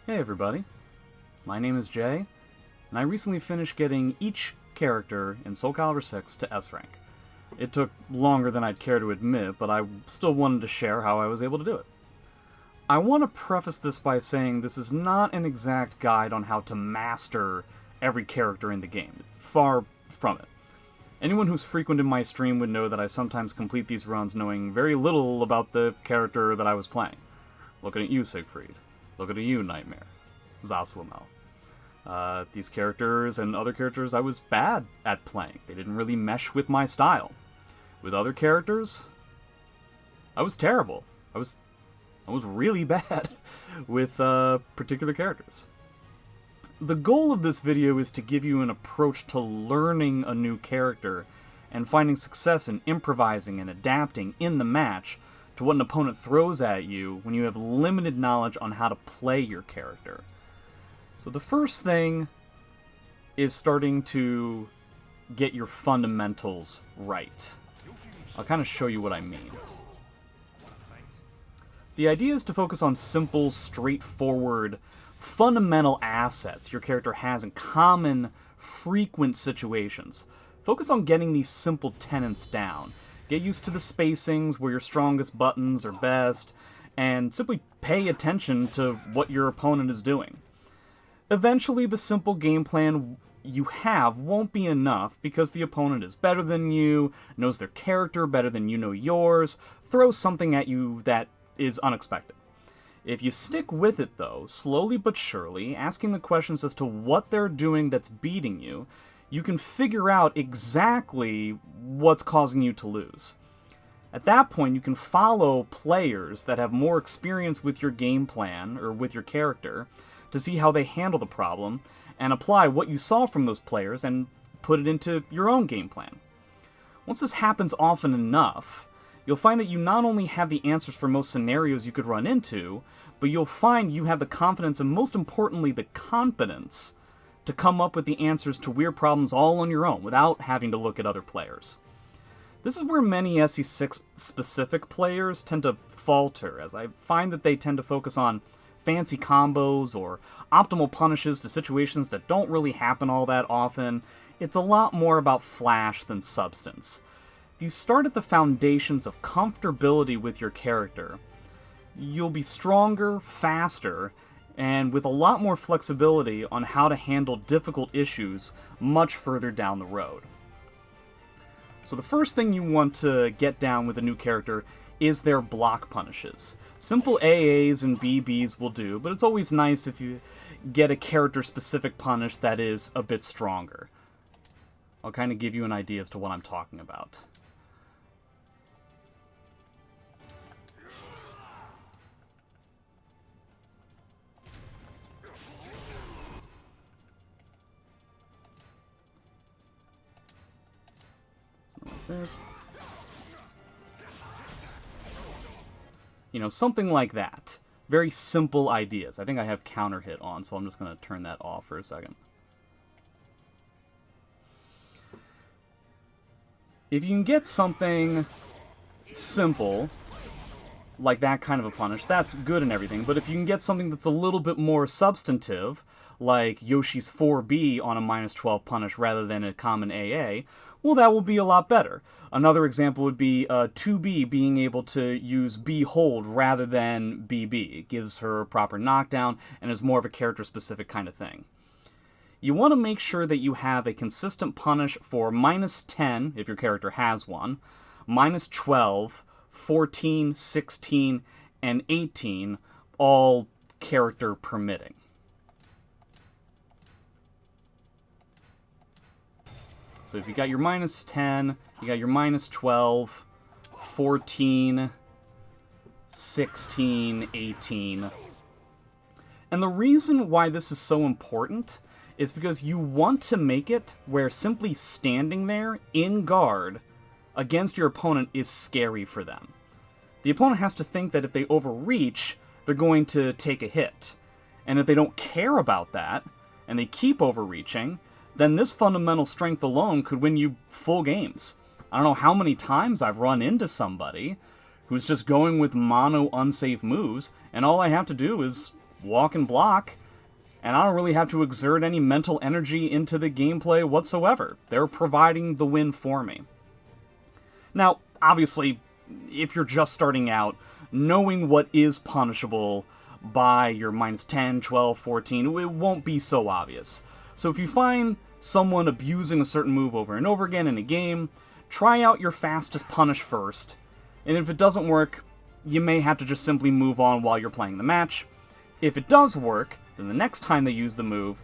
Hey everybody, my name is Jay, and I recently finished getting each character in Soul Calibur VI to S rank. It took longer than I'd care to admit, but I still wanted to share how I was able to do it. I want to preface this by saying this is not an exact guide on how to master every character in the game. It's far from it. Anyone who's frequent in my stream would know that I sometimes complete these runs knowing very little about the character that I was playing. Looking at you, Siegfried. Looking at you, Nightmare. Zaslamel. These characters and other characters I was bad at playing. They didn't really mesh with my style. With other characters, I was terrible. I was really bad with particular characters. The goal of this video is to give you an approach to learning a new character and finding success in improvising and adapting in the match to what an opponent throws at you when you have limited knowledge on how to play your character. So the first thing is starting to get your fundamentals right. I'll kind of show you what I mean. The idea is to focus on simple, straightforward, fundamental assets your character has in common, frequent situations. Focus on getting these simple tenets down. Get used to the spacings, where your strongest buttons are best, and simply pay attention to what your opponent is doing. Eventually, the simple game plan you have won't be enough because the opponent is better than you, knows their character better than you know yours, throws something at you that is unexpected. If you stick with it, though, slowly but surely, asking the questions as to what they're doing that's beating you, you can figure out exactly what's causing you to lose. At that point, you can follow players that have more experience with your game plan, or with your character, to see how they handle the problem, and apply what you saw from those players and put it into your own game plan. Once this happens often enough, you'll find that you not only have the answers for most scenarios you could run into, but you'll find you have the confidence and, most importantly, the competence to come up with the answers to weird problems all on your own without having to look at other players. This is where many SE6 specific players tend to falter, as I find that they tend to focus on fancy combos or optimal punishes to situations that don't really happen all that often. It's a lot more about flash than substance. If you start at the foundations of comfortability with your character, you'll be stronger, faster, and with a lot more flexibility on how to handle difficult issues much further down the road. So the first thing you want to get down with a new character is their block punishes. Simple AAs and BBs will do, but it's always nice if you get a character-specific punish that is a bit stronger. I'll kind of give you an idea as to what I'm talking about. This. You know, something like that. Very simple ideas. I think I have counter hit on, so I'm just going to turn that off for a second. If you can get something simple, like that kind of a punish, that's good and everything, but if you can get something that's a little bit more substantive, like Yoshi's 4B on a -12 punish rather than a common AA, well, that will be a lot better. Another example would be 2B being able to use B hold rather than BB. It gives her a proper knockdown and is more of a character-specific kind of thing. You want to make sure that you have a consistent punish for -10, if your character has one, -12, 14, 16, and 18, all character permitting. So if you got your -10, you got your -12, 14, 16, 18. And the reason why this is so important is because you want to make it where simply standing there in guard against your opponent is scary for them. The opponent has to think that if they overreach, they're going to take a hit. And if they don't care about that, and they keep overreaching, then this fundamental strength alone could win you full games. I don't know how many times I've run into somebody who's just going with mono unsafe moves, and all I have to do is walk and block, and I don't really have to exert any mental energy into the gameplay whatsoever. They're providing the win for me. Now, obviously, if you're just starting out, knowing what is punishable by your minus 10, 12, 14, it won't be so obvious. So if you find someone abusing a certain move over and over again in a game, try out your fastest punish first, and if it doesn't work, you may have to just simply move on while you're playing the match. If it does work, then the next time they use the move,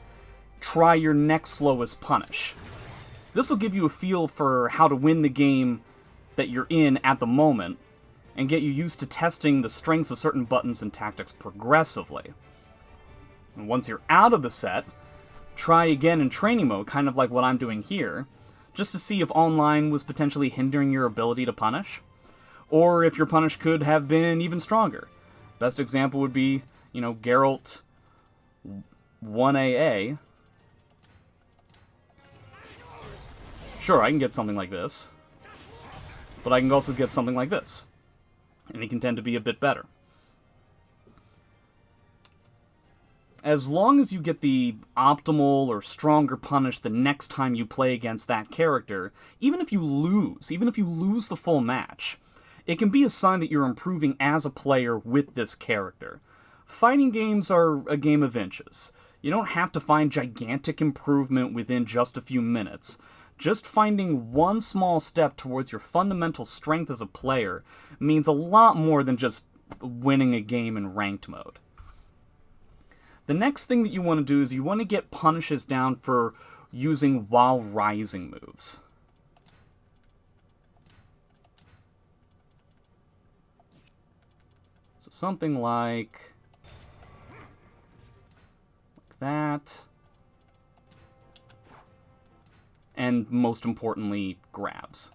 try your next slowest punish. This will give you a feel for how to win the game that you're in at the moment, and get you used to testing the strengths of certain buttons and tactics progressively. And once you're out of the set, try again in training mode, kind of like what I'm doing here, just to see if online was potentially hindering your ability to punish, or if your punish could have been even stronger. Best example would be, Geralt 1AA. Sure, I can get something like this, but I can also get something like this, and it can tend to be a bit better. As long as you get the optimal or stronger punish the next time you play against that character, even if you lose the full match, it can be a sign that you're improving as a player with this character. Fighting games are a game of inches. You don't have to find gigantic improvement within just a few minutes. Just finding one small step towards your fundamental strength as a player means a lot more than just winning a game in ranked mode. The next thing that you want to do is you want to get punishes down for using while rising moves. So something like that. And most importantly, grabs.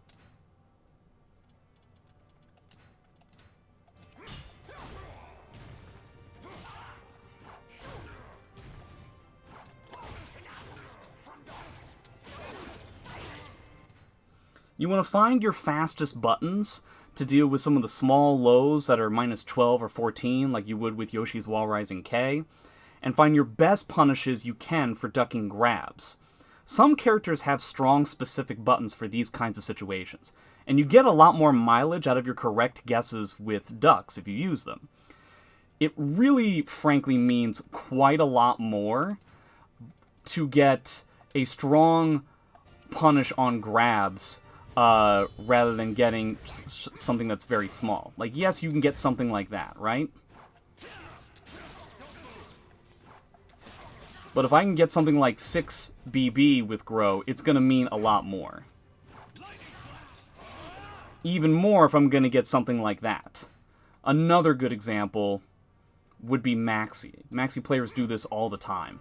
You want to find your fastest buttons to deal with some of the small lows that are minus 12 or 14, like you would with Yoshi's Wall Rising K, and find your best punishes you can for ducking grabs. Some characters have strong specific buttons for these kinds of situations, and you get a lot more mileage out of your correct guesses with ducks if you use them. It really, frankly, means quite a lot more to get a strong punish on grabs rather than getting something that's very small. Like, yes, you can get something like that, right? But if I can get something like 6 BB with Grow, it's going to mean a lot more. Even more if I'm going to get something like that. Another good example would be Maxi. Maxi players do this all the time.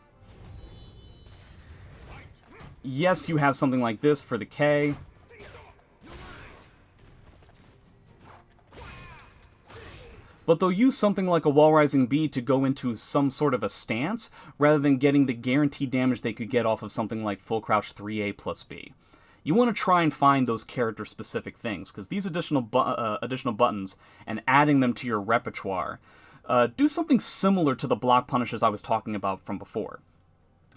Yes, you have something like this for the K. But they'll use something like a Wall Rising B to go into some sort of a stance, rather than getting the guaranteed damage they could get off of something like Full Crouch 3A plus B. You want to try and find those character-specific things, because these additional buttons, and adding them to your repertoire, do something similar to the block punishes I was talking about from before.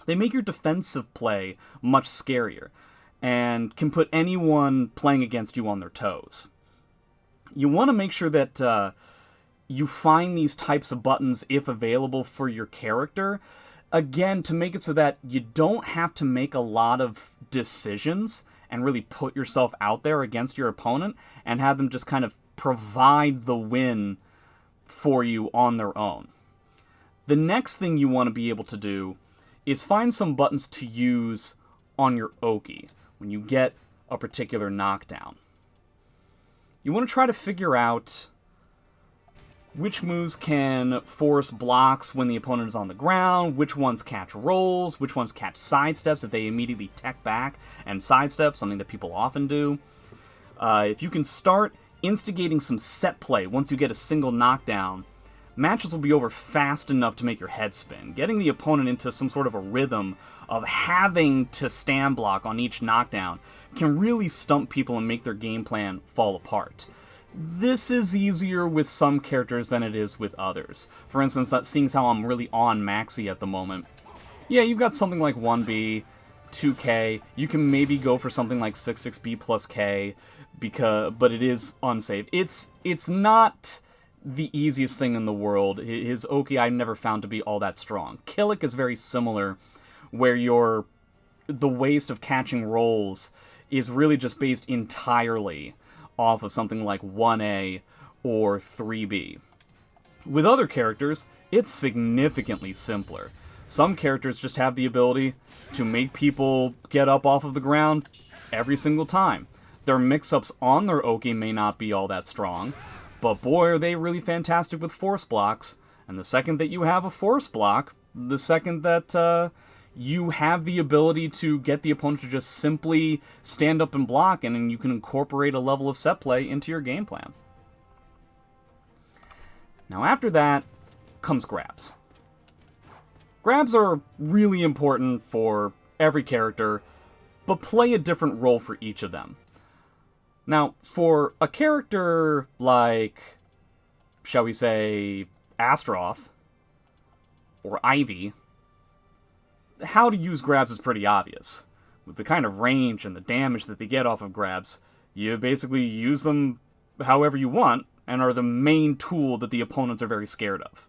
They make your defensive play much scarier, and can put anyone playing against you on their toes. You want to make sure that you find these types of buttons, if available, for your character, again, to make it so that you don't have to make a lot of decisions and really put yourself out there against your opponent and have them just kind of provide the win for you on their own. The next thing you want to be able to do is find some buttons to use on your Oki when you get a particular knockdown. You want to try to figure out which moves can force blocks when the opponent is on the ground, which ones catch rolls, which ones catch sidesteps if they immediately tech back and sidestep, something that people often do. If you can start instigating some set play once you get a single knockdown, matches will be over fast enough to make your head spin. Getting the opponent into some sort of a rhythm of having to stand block on each knockdown can really stump people and make their game plan fall apart. This is easier with some characters than it is with others. For instance, that seeing how I'm really on Maxi at the moment. Yeah, you've got something like 1B, 2K. You can maybe go for something like 66B plus K, but it is unsafe. It's not the easiest thing in the world. His Oki I never found to be all that strong. Killick is very similar, where the waste of catching rolls is really just based entirely off of something like 1A or 3B. With other characters, it's significantly simpler. Some characters just have the ability to make people get up off of the ground every single time. Their mix-ups on their Oki may not be all that strong, but boy are they really fantastic with force blocks, and the second that you have a force block, the second that you have the ability to get the opponent to just simply stand up and block, and then you can incorporate a level of set play into your game plan. Now after that comes grabs. Grabs are really important for every character, but play a different role for each of them. Now, for a character like, shall we say, Astaroth, or Ivy, how to use grabs is pretty obvious. With the kind of range and the damage that they get off of grabs, you basically use them however you want, and are the main tool that the opponents are very scared of.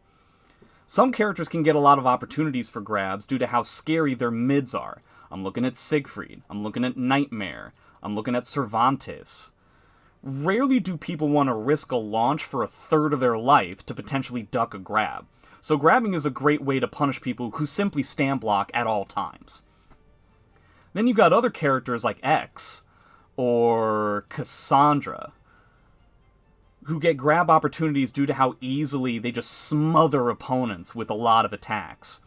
Some characters can get a lot of opportunities for grabs due to how scary their mids are. I'm looking at Siegfried, I'm looking at Nightmare, I'm looking at Cervantes. Rarely do people want to risk a launch for a third of their life to potentially duck a grab. So grabbing is a great way to punish people who simply stand block at all times. Then you've got other characters like X or Cassandra, who get grab opportunities due to how easily they just smother opponents with a lot of attacks.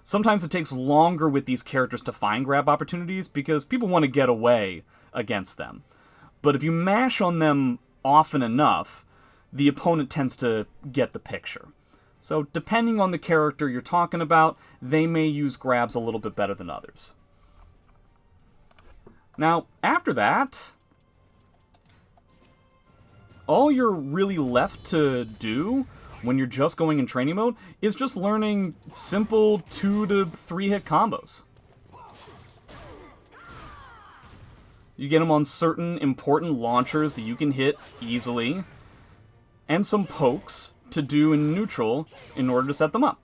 Sometimes it takes longer with these characters to find grab opportunities because people want to get away against them. But if you mash on them often enough, the opponent tends to get the picture. So depending on the character you're talking about, they may use grabs a little bit better than others. Now, after that, all you're really left to do when you're just going in training mode is just learning simple 2 to 3 hit combos. You get them on certain important launchers that you can hit easily, and some pokes to do in neutral in order to set them up.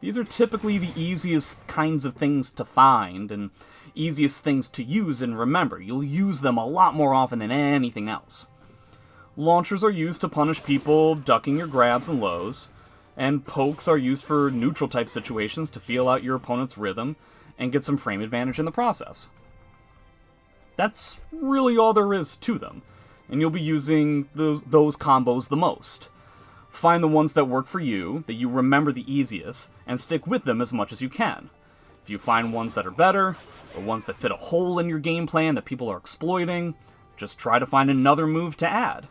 These are typically the easiest kinds of things to find and easiest things to use and remember. You'll use them a lot more often than anything else. Launchers are used to punish people ducking your grabs and lows, and pokes are used for neutral type situations to feel out your opponent's rhythm and get some frame advantage in the process. That's really all there is to them, and you'll be using those combos the most. Find the ones that work for you, that you remember the easiest, and stick with them as much as you can. If you find ones that are better, or ones that fit a hole in your game plan that people are exploiting, just try to find another move to add.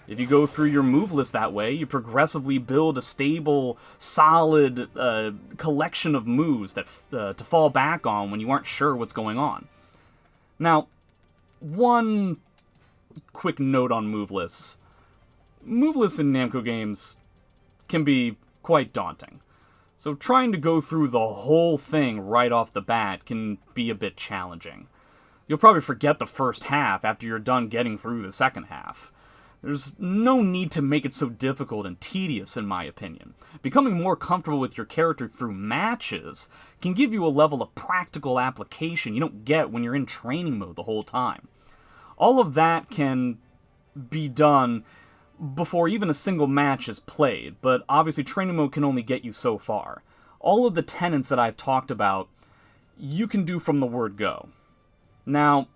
If you go through your move list that way, you progressively build a stable, solid collection of moves that to fall back on when you aren't sure what's going on. Now, one quick note on move lists. Move lists in Namco games can be quite daunting. So trying to go through the whole thing right off the bat can be a bit challenging. You'll probably forget the first half after you're done getting through the second half. There's no need to make it so difficult and tedious, in my opinion. Becoming more comfortable with your character through matches can give you a level of practical application you don't get when you're in training mode the whole time. All of that can be done before even a single match is played, but obviously training mode can only get you so far. All of the tenets that I've talked about, you can do from the word go. Now,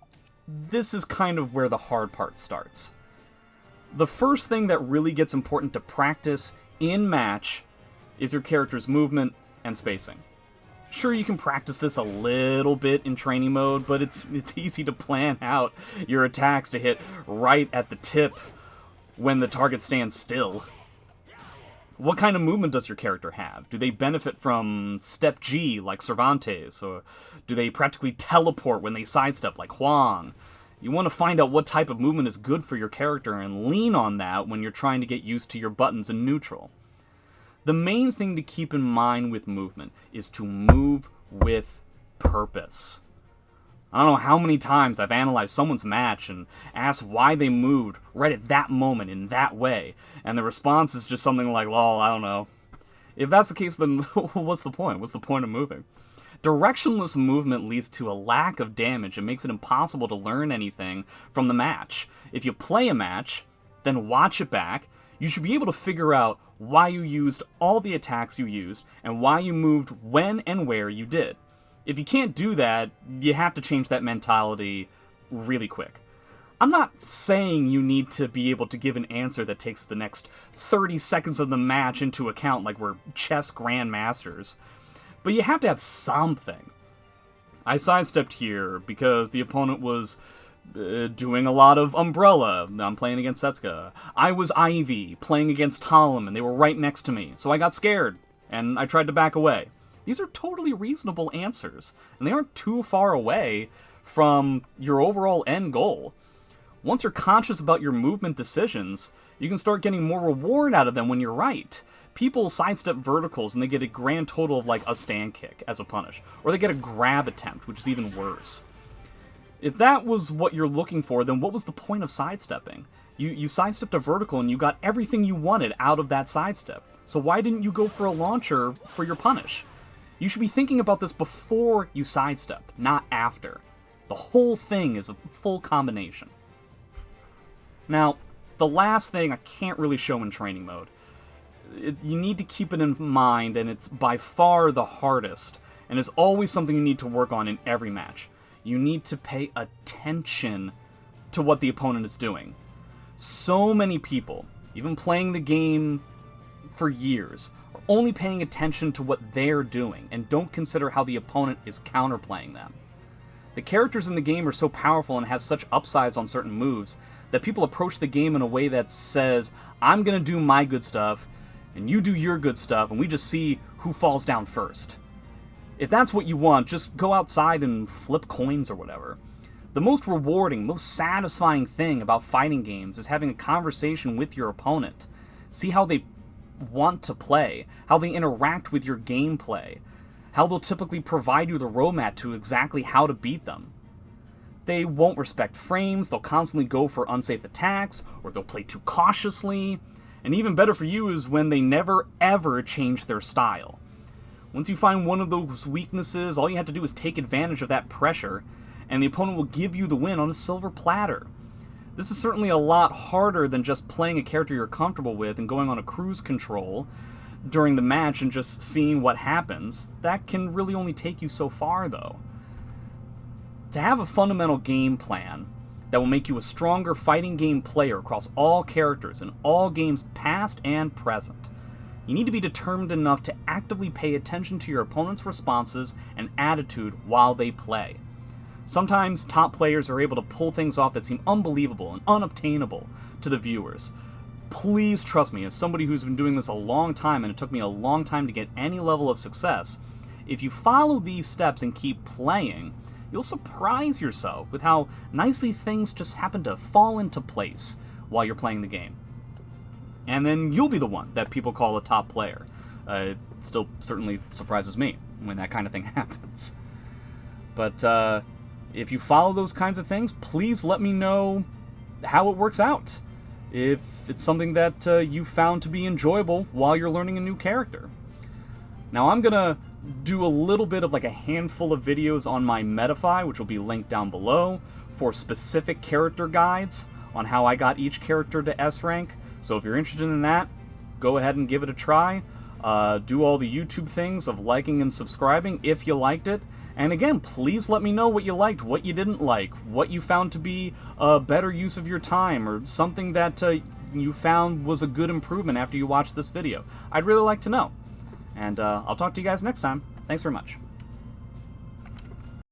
this is kind of where the hard part starts. The first thing that really gets important to practice in match is your character's movement and spacing. Sure, you can practice this a little bit in training mode, but it's easy to plan out your attacks to hit right at the tip when the target stands still. What kind of movement does your character have? Do they benefit from step G like Cervantes, or do they practically teleport when they sidestep like Huang? You want to find out what type of movement is good for your character and lean on that when you're trying to get used to your buttons in neutral. The main thing to keep in mind with movement is to move with purpose. I don't know how many times I've analyzed someone's match and asked why they moved right at that moment in that way, and the response is just something like, lol, I don't know. If that's the case, then what's the point? What's the point of moving? Directionless movement leads to a lack of damage and makes it impossible to learn anything from the match. If you play a match, then watch it back, you should be able to figure out why you used all the attacks you used and why you moved when and where you did. If you can't do that, you have to change that mentality really quick. I'm not saying you need to be able to give an answer that takes the next 30 seconds of the match into account like we're chess grandmasters, but you have to have something. I sidestepped here because the opponent was doing a lot of Umbrella. I'm playing against Setsuka. I was Ivy, playing against Talum, and they were right next to me, so I got scared, and I tried to back away. These are totally reasonable answers, and they aren't too far away from your overall end goal. Once you're conscious about your movement decisions, you can start getting more reward out of them when you're right. People sidestep verticals and they get a grand total of like a stand kick as a punish, or they get a grab attempt, which is even worse. If that was what you're looking for, then what was the point of sidestepping? You sidestepped a vertical and you got everything you wanted out of that sidestep. So why didn't you go for a launcher for your punish? You should be thinking about this before you sidestep, not after. The whole thing is a full combination. Now, the last thing I can't really show in training mode. You need to keep it in mind, and it's by far the hardest, and is always something you need to work on in every match. You need to pay attention to what the opponent is doing. So many people, even playing the game for years, are only paying attention to what they're doing, and don't consider how the opponent is counterplaying them. The characters in the game are so powerful and have such upsides on certain moves that people approach the game in a way that says, I'm gonna do my good stuff, and you do your good stuff, and we just see who falls down first. If that's what you want, just go outside and flip coins or whatever. The most rewarding, most satisfying thing about fighting games is having a conversation with your opponent. See how they want to play, how they interact with your gameplay, how they'll typically provide you the roadmap to exactly how to beat them. They won't respect frames, they'll constantly go for unsafe attacks, or they'll play too cautiously, and even better for you is when they never ever change their style. Once you find one of those weaknesses, all you have to do is take advantage of that pressure, and the opponent will give you the win on a silver platter. This is certainly a lot harder than just playing a character you're comfortable with and going on a cruise control during the match and just seeing what happens. That can really only take you so far, though. To have a fundamental game plan that will make you a stronger fighting game player across all characters in all games past and present, you need to be determined enough to actively pay attention to your opponent's responses and attitude while they play. Sometimes top players are able to pull things off that seem unbelievable and unobtainable to the viewers. Please trust me, as somebody who's been doing this a long time and it took me a long time to get any level of success, if you follow these steps and keep playing, you'll surprise yourself with how nicely things just happen to fall into place while you're playing the game. And then you'll be the one that people call a top player. It still certainly surprises me when that kind of thing happens. But if you follow those kinds of things, please let me know how it works out. If it's something that you found to be enjoyable while you're learning a new character. Now I'm gonna do a little bit of like a handful of videos on my Metafy, which will be linked down below, for specific character guides on how I got each character to S rank. So if you're interested in that, go ahead and give it a try. Do all the YouTube things of liking and subscribing if you liked it. And again, please let me know what you liked, what you didn't like, what you found to be a better use of your time, or something that you found was a good improvement after you watched this video. I'd really like to know. And I'll talk to you guys next time. Thanks very much.